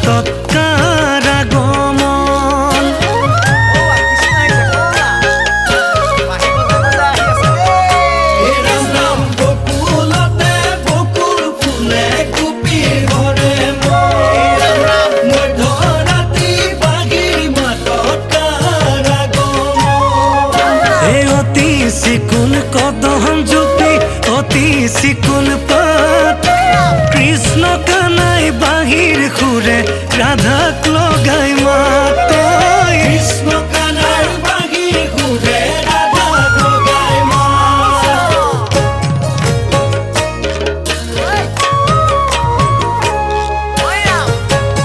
তৎকাৰ আগমন। বকুলতে বকুল ফুলে কুপি ভৰে মধ্যৰাতি বাগিৰ মাতত কাৰ আগমন। এই অতি চিকুণ কদম জুপি অতি চিকুণ